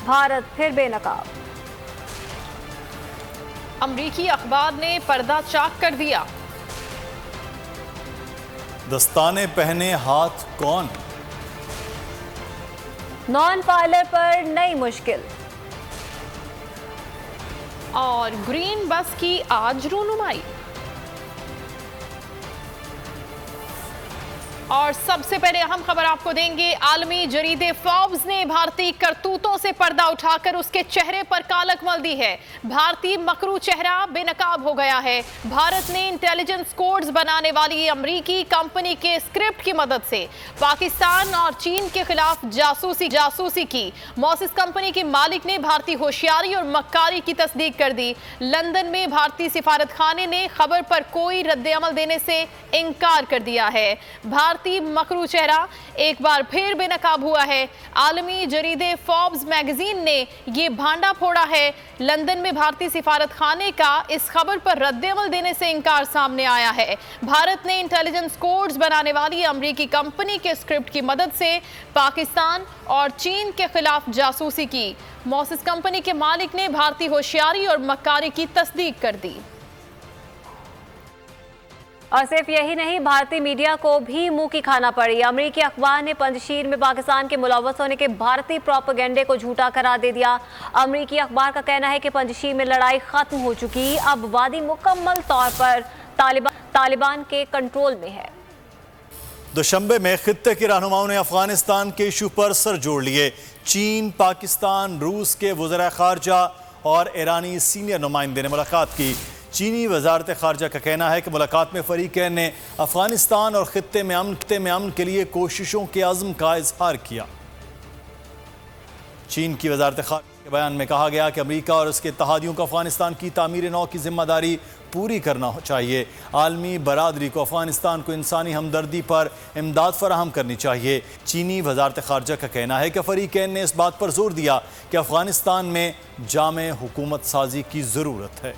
भारत फिर बेनकाब। अमरीकी अखबार ने पर्दा चाक कर दिया। दस्ताने पहने हाथ कौन? नॉन फाइलर पर नई मुश्किल। और ग्रीन बस की आज रूनुमाई। और सबसे पहले अहम खबर आपको देंगे। आलमी जरीदे फोर्ब्स ने भारतीय करतूतों से पर्दा उठाकर उसके चेहरे पर कालक मल दी है। भारतीय मकरू चेहरा बेनकाब हो गया है। भारत ने इंटेलिजेंस कोड्स बनाने वाली अमेरिकी कंपनी के स्क्रिप्ट की मदद से पाकिस्तान और चीन के खिलाफ जासूसी की। मौसिस कंपनी के मालिक ने भारतीय होशियारी और मक्कारी की तस्दीक कर दी। लंदन में भारतीय सिफारत खाने ने खबर पर कोई रद्द-ए-अमल देने से इनकार कर दिया है। भारतीय मकरू चेहरा एक बार फिर बेनकाब हुआ है। आलमी जरीदे फोर्ब्स मैगजीन ने ये भांडा फोड़ा है। लंदन में भारतीय सिफारत खाने का इस खबर पर रद्द-ए-अमल देने से इनकार सामने आया है। भारत ने इंटेलिजेंस कोड्स बनाने वाली अमेरिकी कंपनी के स्क्रिप्ट की मदद से पाकिस्तान और चीन के खिलाफ जासूसी की। मौसिस कंपनी के मालिक ने भारतीय होशियारी और मक्कारी की तस्दीक कर दी। और सिर्फ यही नहीं, भारतीय मीडिया को भी मुंह की खाना पड़ी। अमेरिकी अखबार ने पंजशीर में पाकिस्तान के मुलव्वस होने के भारतीय प्रोपेगेंडे को झूठा करार दे दिया। अमेरिकी अखबार का कहना है कि पंजशीर में लड़ाई खत्म हो चुकी, अब वादी मुकम्मल तौर पर तालिबान के कंट्रोल में है। दोशंबे में खित्ते के रहनुमाओं ने अफगानिस्तान के इशू पर सर जोड़ लिए। चीन, पाकिस्तान, रूस के वज़ीर ख़ारजा और ईरानी सीनियर नुमाइंदे ने मुलाकात की। चीनी वजारत ख़ारजा का कहना है कि मुलाकात में फ़रीक़ैन ने अफ़गानिस्तान और ख़ित्ते में अमन के लिए कोशिशों के अज़्म का इज़हार किया। चीन की वजारत ख़ारजा के बयान में कहा गया कि अमेरिका और उसके इत्तेहादियों को अफ़गानिस्तान की तामीर नौ की ज़िम्मेदारी पूरी करना चाहिए। आलमी बरादरी को अफ़गानिस्तान को इंसानी हमदर्दी पर इमदाद फराहम करनी चाहिए। चीनी वजारत ख़ारजा का कहना है कि फ़रीक़ैन ने इस बात पर जोर दिया कि अफ़गानिस्तान में जामे हुकूमत साजी की ज़रूरत है।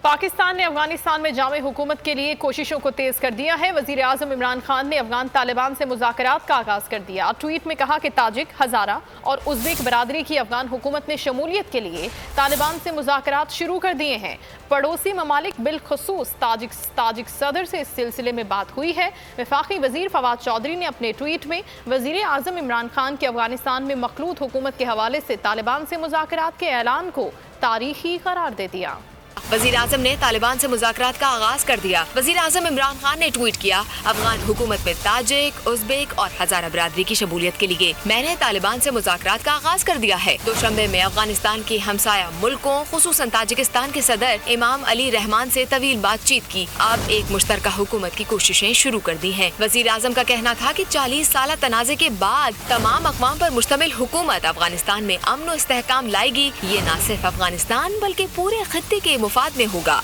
पाकिस्तान ने अफगानिस्तान में जामे हुकूमत के लिए कोशिशों को तेज कर दिया है। वज़ीर आज़म इमरान खान ने अफगान तालिबान से मुज़ाकरात का आगाज़ कर दिया। ट्वीट में कहा कि ताजिक, हज़ारा और उज़्बेक बरादरी की अफगान हुकूमत ने शमूलियत के लिए तालिबान से मुज़ाकरात शुरू कर दिए हैं। पड़ोसी ममालिक बिलखसूस ताजिक सदर से इस सिलसिले में बात हुई है। वफाकी वज़ीर फवाद चौधरी ने अपने ट्वीट में वज़ीर आज़म इमरान खान के अफगानिस्तान में मखलूत हुकूमत के हवाले से तालिबान से मुज़ाकरात के ऐलान को तारीखी करार दे दिया। वज़ीर आज़म ने तालिबान से मुज़ाकरात का आगाज़ कर दिया। वज़ीर आज़म इमरान खान ने ट्वीट किया, अफगान हुकूमत में ताजिक, उज़्बेक और हज़ारा बरादरी की शमूलियत के लिए मैंने तालिबान से मुज़ाकरात का आगाज़ कर दिया है। दोशंबे में अफगानिस्तान के हमसाया मुल्कों खुसूसन ताजिकिस्तान के सदर इमाम अली रहमान से तवील बातचीत की। अब एक मुश्तरका हुकूमत की कोशिशें शुरू कर दी हैं। वज़ीर आज़म का कहना था कि 40 साल तनाज़े के बाद तमाम अक़वाम पर मुश्तमिल हुकूमत अफगानिस्तान में अमन व इस्तेहकाम लाएगी। ये न सिर्फ अफगानिस्तान बल्कि पूरे खित्ते के मुफाद में होगा।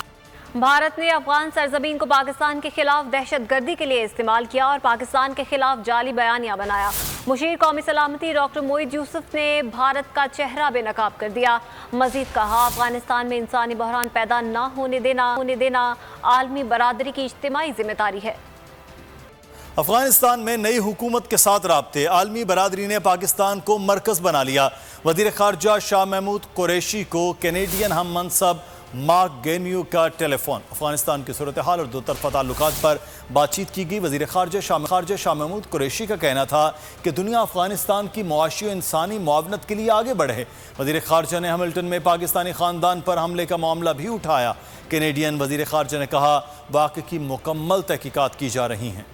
भारत ने अफगान सरजमीन को पाकिस्तान के खिलाफ दहशतगर्दी के लिए इस्तेमाल किया और पाकिस्तान के खिलाफ जाली बयानिया बनाया। मुशीर कौमी सलामती डॉक्टर मोईद यूसुफ ने भारत का चेहरा बेनकाब कर दिया। मजीद कहा, अफगानिस्तान में इंसानी बहरान पैदा न होने देना आलमी बरादरी की इज्तिमाई जिम्मेदारी है। अफगानिस्तान में नई हुकूमत के साथ राब्ते, आलमी बरादरी ने पाकिस्तान को मरकज़ बना लिया। वज़ीर ख़ारजा शाह महमूद कुरैशी को कैनेडियन हम मनसब मार्क गेन्यू का टेलीफोन। अफगानिस्तान की सूरत हाल और दो तरफ़ा ताल्लुकात पर बातचीत की गई। वज़ीर ख़ारजा शाह महमूद कुरैशी का कहना था कि दुनिया अफगानिस्तान की मुआशी और इंसानी मुआवनत के लिए आगे बढ़े। वज़ीर ख़ारजा ने हैमिल्टन में पाकिस्तानी ख़ानदान पर हमले का मामला भी उठाया। कैनेडियन वज़ीर ख़ारजा ने कहा, वाक़े की मुकम्मल तहकीकात की जा रही हैं।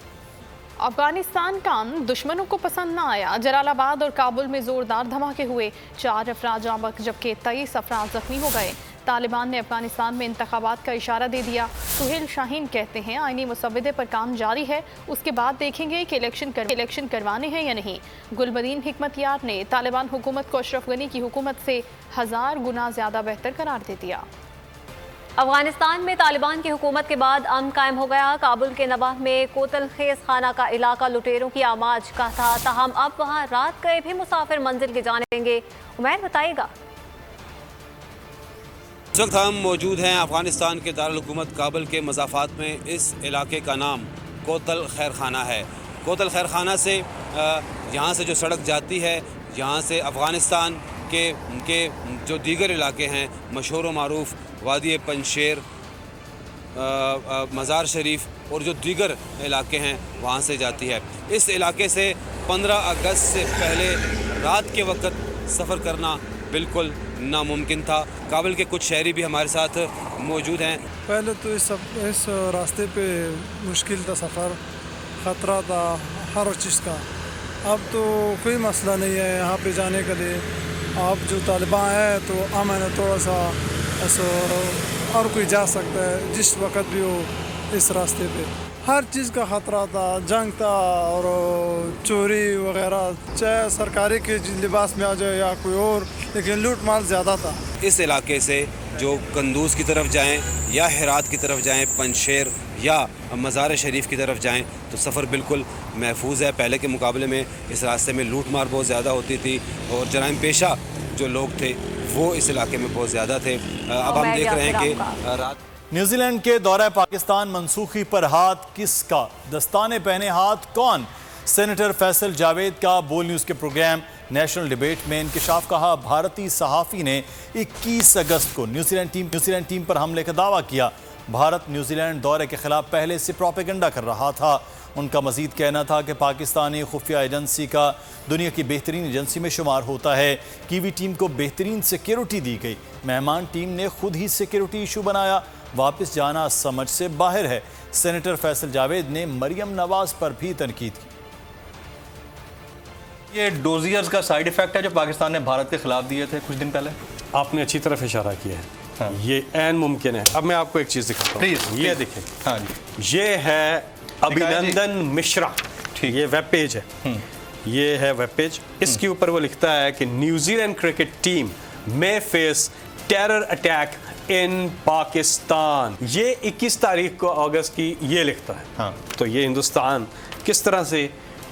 अफगानिस्तान का दुश्मनों को पसंद न आया। जलालाबाद और काबुल में जोरदार धमाके हुए, 4 अफराद जाँ बहक जबकि 23 अफराद जख्मी हो गए। तालिबान ने अफगानिस्तान में इंतखाबात का इशारा दे दिया। सुहेल शाहीन कहते हैं, आईनी मुसव्वदे पर काम जारी है, उसके बाद देखेंगे कि इलेक्शन करवाने हैं या नहीं। गुलबदीन हिकमतयार ने तालिबान हुकूमत को अशरफ गनी की हुकूमत से 1000 गुना ज़्यादा बेहतर करार दे दिया। अफगानिस्तान में तालिबान की हुकूमत के बाद अमन कायम हो गया। काबुल के नवाह में कोतल खेस खाना का इलाका लुटेरों की आमाज का था, ताहम अब वहाँ रात गए भी मुसाफिर मंजिल की जानेंगे। उमैर बताइएगा। इस वक्त हम मौजूद हैं अफगानिस्तान के दारुल हुकूमत काबुल के मज़ाफ़ात में। इस इलाके का नाम कोतल खैर खाना है। कोतल खैर खाना से यहाँ से जो सड़क जाती है, यहाँ से अफ़गानिस्तान के जो दीगर इलाके हैं, मशहूर व मारूफ वादी पंजशेर, मज़ार शरीफ और जो दीगर इलाके हैं वहाँ से जाती है। इस इलाके से 15 अगस्त से पहले रात के वक्त सफ़र करना बिल्कुल नामुमकिन था। काबुल के कुछ शहरी भी हमारे साथ मौजूद हैं। पहले तो इस रास्ते पे मुश्किल था सफ़र, ख़तरा था हर चीज़ का। अब तो कोई मसला नहीं है यहाँ पे जाने के लिए। अब जो तालिबान है तो अमन है, थोड़ा सा ऐसा और कोई जा सकता है जिस वक्त भी हो इस रास्ते पे। हर चीज़ का ख़तरा था, जंग था और चोरी वगैरह, चाहे सरकारी के लिबास में आ जाए या कोई और, लेकिन लूट माल ज़्यादा था। इस इलाके से जो कंदूज की तरफ जाएं या हेरात की तरफ जाएं, पंजशेर या मज़ार शरीफ की तरफ जाएं तो सफ़र बिल्कुल महफूज है। पहले के मुकाबले में इस रास्ते में लूट मार बहुत ज़्यादा होती थी और जराइम पेशा जो लोग थे वो इस इलाके में बहुत ज़्यादा थे। अब हम देख रहे हैं कि रात न्यूजीलैंड के दौरा पाकिस्तान मनसूखी पर हाथ किसका? दस्ताने पहने हाथ कौन? सेनेटर फैसल जावेद का बोल न्यूज़ के प्रोग्राम नेशनल डिबेट में इंकशाफ। कहा भारतीय सहाफ़ी ने 21 अगस्त को न्यूजीलैंड टीम पर हमले का दावा किया। भारत न्यूजीलैंड दौरे के खिलाफ पहले से प्रोपेगेंडा कर रहा था। उनका मजीद कहना था कि पाकिस्तानी खुफिया एजेंसी का दुनिया की बेहतरीन एजेंसी में शुमार होता है। कीवी टीम को बेहतरीन सिक्योरिटी दी गई। मेहमान टीम ने खुद ही सिक्योरिटी इशू बनाया। वापस जाना समझ से बाहर है। सेनेटर फैसल जावेद ने मरियम नवाज पर भी तनकीद की। ये डोजियर्स का साइड इफेक्ट है जो पाकिस्तान ने भारत के खिलाफ दिए थे कुछ दिन पहले। आपने अच्छी तरफ इशारा किया है। हाँ। ये ऐन मुमकिन है। अब मैं आपको एक चीज़ दिखाता हूँ। प्लीज ये देखें। हाँ जी, ये है अभिनंदन मिश्रा। ठीक। ये वेब पेज है। ये है वेब पेज। इसके ऊपर वो लिखता है कि न्यूजीलैंड क्रिकेट टीम में face terror attack in Pakistan. ये 21 तारीख को अगस्त की ये लिखता है। हाँ। तो ये हिंदुस्तान किस तरह से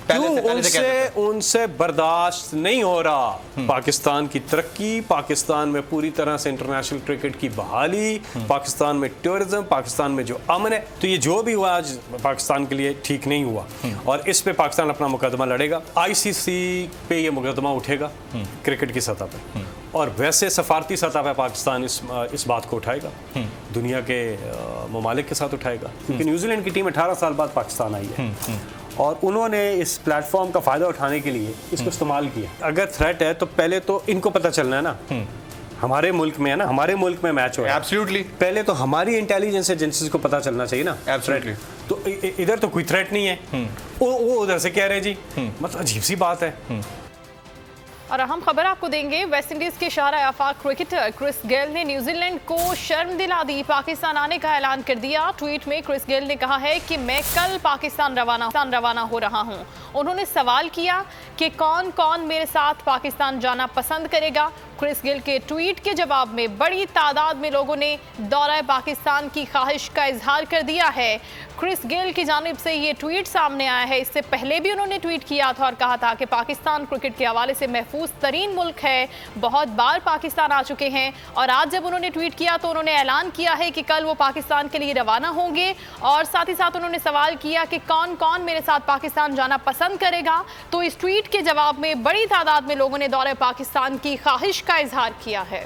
पहले से उनसे बर्दाश्त नहीं हो रहा। पाकिस्तान की तरक्की, पाकिस्तान में पूरी तरह से इंटरनेशनल क्रिकेट की बहाली, पाकिस्तान में टूरिज्म, पाकिस्तान में जो अमन है, तो ये जो भी हुआ आज पाकिस्तान के लिए ठीक नहीं हुआ और इस पे पाकिस्तान अपना मुकदमा लड़ेगा। ICC पे ये मुकदमा उठेगा क्रिकेट की सतह पे और वैसे सफारती सतह पे पाकिस्तान इस बात को उठाएगा, दुनिया के ममालिक के साथ उठाएगा, क्योंकि न्यूजीलैंड की टीम 18 साल बाद पाकिस्तान आई है और उन्होंने इस प्लेटफॉर्म का फ़ायदा उठाने के लिए इसको इस्तेमाल किया। अगर थ्रेट है तो पहले तो इनको पता चलना है ना, हमारे मुल्क में है ना, हमारे मुल्क में मैच हो रहा है। एब्सोल्युटली। पहले तो हमारी इंटेलिजेंस एजेंसीज को पता चलना चाहिए ना। एब्सोल्युटली। तो इधर तो कोई थ्रेट नहीं है, वो उधर से कह रहे जी, मतलब अजीब सी बात है। और अहम खबर आपको देंगे, वेस्टइंडीज के शाहरा आफाक क्रिकेटर क्रिस गेल ने न्यूजीलैंड को शर्म दिला दी, पाकिस्तान आने का ऐलान कर दिया। ट्वीट में क्रिस गेल ने कहा है कि मैं कल पाकिस्तान रवाना हो रहा हूं। उन्होंने सवाल किया कि कौन कौन मेरे साथ पाकिस्तान जाना पसंद करेगा। क्रिस गेल के ट्वीट के जवाब में बड़ी तादाद में लोगों ने दौरा पाकिस्तान की ख्वाहिश का इजहार कर दिया है। क्रिस गेल की जानिब से ये ट्वीट सामने आया है। इससे पहले भी उन्होंने ट्वीट किया था और कहा था कि पाकिस्तान क्रिकेट के हवाले से महफूज तरीन मुल्क है, बहुत बार पाकिस्तान आ चुके हैं। और आज जब उन्होंने ट्वीट किया तो उन्होंने ऐलान किया है कि कल वो पाकिस्तान के लिए रवाना होंगे और साथ ही साथ उन्होंने सवाल किया कि कौन कौन मेरे साथ पाकिस्तान जाना पसंद करेगा। तो इस ट्वीट के जवाब में बड़ी तादाद में लोगों ने दौरे पाकिस्तान की ख्वाहिश का इजहार किया है।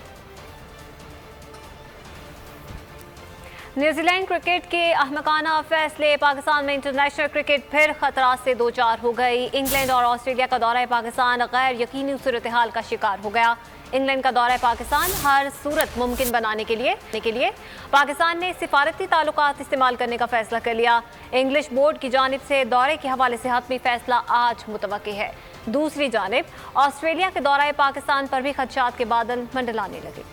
न्यूजीलैंड क्रिकेट के अहमकाना फैसले, पाकिस्तान में इंटरनेशनल क्रिकेट फिर खतरा से दो चार हो गई। इंग्लैंड और ऑस्ट्रेलिया का दौरा पाकिस्तान गैर यकीनी सूरत हाल का शिकार हो गया। इंग्लैंड का दौरा पाकिस्तान हर सूरत मुमकिन बनाने के लिए पाकिस्तान ने सिफारती ताल्लुकात इस्तेमाल करने का फैसला कर लिया। इंग्लिश बोर्ड की जानिब से दौरे के हवाले से हतमी फैसला आज मुतवक्की है। दूसरी जानिब ऑस्ट्रेलिया के दौरा पाकिस्तान पर भी खदशात के बादल मंडलाने लगे।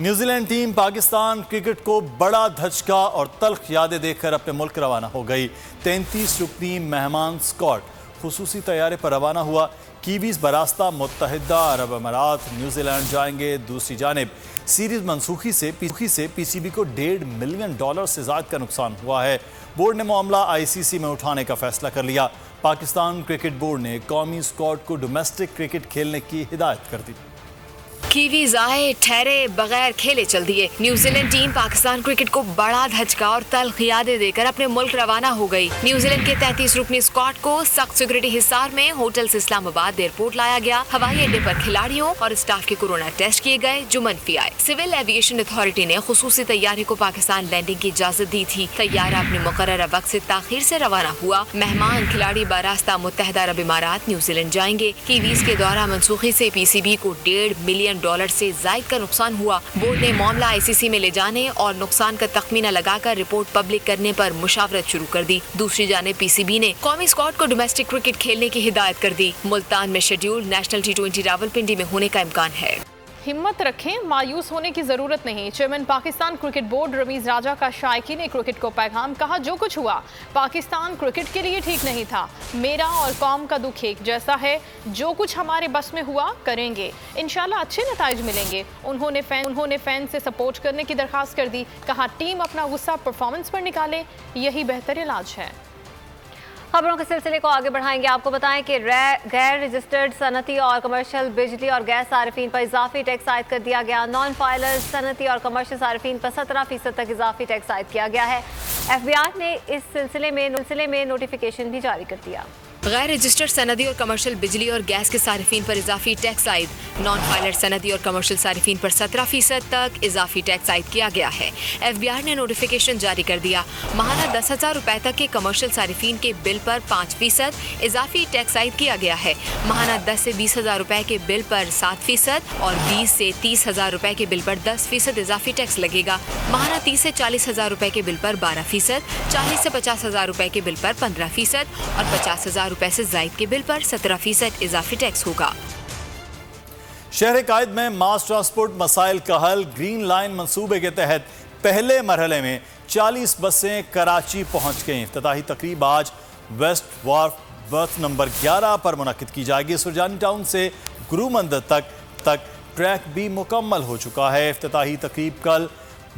न्यूजीलैंड टीम पाकिस्तान क्रिकेट को बड़ा धचका और तल्ख यादें देखकर अपने मुल्क रवाना हो गई। 33 रुकनी मेहमान स्क्वाड खुसूसी तैयारे पर रवाना हुआ। कीवीज बरास्ता मुत्तहिदा अरब अमारात न्यूजीलैंड जाएंगे। दूसरी जानिब सीरीज मनसूखी से PCB को $1.5 मिलियन से ज़्यादा का नुकसान हुआ है। बोर्ड ने मामला ICC में उठाने का फैसला कर लिया। पाकिस्तान क्रिकेट बोर्ड ने कौमी स्क्वाड को डोमेस्टिक क्रिकेट खेलने की हिदायत कर दी। कीवीज आए, ठहरे, बगैर खेले चल दिए। न्यूजीलैंड टीम पाकिस्तान क्रिकेट को बड़ा धचका और तल्ख यादें देकर अपने मुल्क रवाना हो गई। न्यूजीलैंड के 33 रुकनी स्क्वाड को सख्त सिक्योरिटी हिसार में होटल से इस्लामाबाद एयरपोर्ट लाया गया। हवाई अड्डे पर खिलाड़ियों और स्टाफ के कोरोना टेस्ट किए गए जो मनफी आए। सिविल एविएशन अथॉरिटी ने खुसूसी तैयारी को पाकिस्तान लैंडिंग की इजाजत दी थी। तैयारा अपने मुकर्रर वक्त से ताखीर से रवाना हुआ। मेहमान खिलाड़ी बरास्ता मुत्तहदा अरब इमारात न्यूजीलैंड जाएंगे। कीवीज के दौरा मनसूखी से पीसीबी को $1.5 मिलियन से जायद का नुकसान हुआ। बोर्ड ने मामला आईसीसी में ले जाने और नुकसान का तखमीना लगाकर रिपोर्ट पब्लिक करने पर मुशावरत शुरू कर दी। दूसरी जाने पीसीबी ने कौमी स्क्वाड को डोमेस्टिक क्रिकेट खेलने की हिदायत कर दी। मुल्तान में शेड्यूल नेशनल T20 रावलपिंडी में होने का इम्कान है। हिम्मत रखें, मायूस होने की जरूरत नहीं। Chairman Pakistan cricket board Ramiz Raja का शायकीन क्रिकेट को पैगाम। कहा, जो कुछ हुआ पाकिस्तान क्रिकेट के लिए ठीक नहीं था। मेरा और कौम का दुख एक जैसा है। जो कुछ हमारे बस में हुआ करेंगे, इंशाल्लाह अच्छे नताइज मिलेंगे। उन्होंने फैन से सपोर्ट करने की दरखास्त कर दी। कहा, टीम अपना गुस्सा परफॉर्मेंस पर निकाले, यही बेहतर इलाज है। खबरों के सिलसिले को आगे बढ़ाएंगे। आपको बताएं कि गैर रजिस्टर्ड सनती और कमर्शियल बिजली और गैस सार्फिन पर इजाफी टैक्स आयद कर दिया गया। नॉन फाइलर सनती और कमर्शियल सार्फिन पर 17% तक इजाफी टैक्स आयद किया गया है। FBI ने इस सिलसिले में नोटिफिकेशन भी जारी कर दिया। गैर रजिस्टर्ड सनदी और कमर्शियल बिजली और गैस के सारिफिन पर इजाफी टैक्स आयद। नॉन फाइलर सनदी और कमर्शियल सारिफिन पर 17% तक इजाफी टैक्स आयद किया गया है। FBI ने नोटिफिकेशन जारी कर दिया। माहाना 10,000 रुपए तक के कमर्शियल सारिफिन के बिल पर 5% इजाफी टैक्स आयद किया गया है। माहाना 10 से 20,000 रुपए के बिल पर 7% और 20 से 30,000 रुपए के बिल पर 10% इजाफी टैक्स लगेगा। माहाना 30 से 40,000 रुपए के बिल पर 12%, 40 से 50,000 रुपए के बिल पर 15% और 50,000 रुपए से जायद के बिल पर 17% इजाफी टैक्स होगा। शहर कायद में मास ट्रांसपोर्ट मसाइल का हल। ग्रीन लाइन मंसूबे के तहत पहले मरहले में 40 बसें कराची पहुंच गईं। इफ्तिताही तकरीब आज वेस्ट वार्फ बर्थ नंबर 11 पर मुनक्किद की जाएगी। सुरजानी टाउन से गुरु मंदिर तक ट्रैक भी मुकम्मल हो चुका है। इफ्तिताही तकरीब कल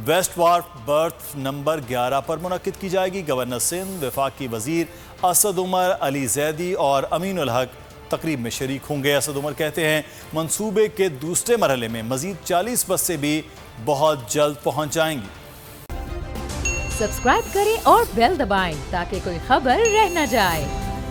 वेस्ट वार्फ बर्थ नंबर 11 पर मुनक्किद की जाएगी। गवर्नर सिंध, वफाकी वजीर असद उमर, अली जैदी और अमीनुल हक तकरीब में शरीक होंगे। असद उमर कहते हैं मंसूबे के दूसरे मरहले में मजीद 40 बसें भी बहुत जल्द पहुंच जाएंगी। सब्सक्राइब करें और बेल दबाएं ताकि कोई खबर रह न जाए।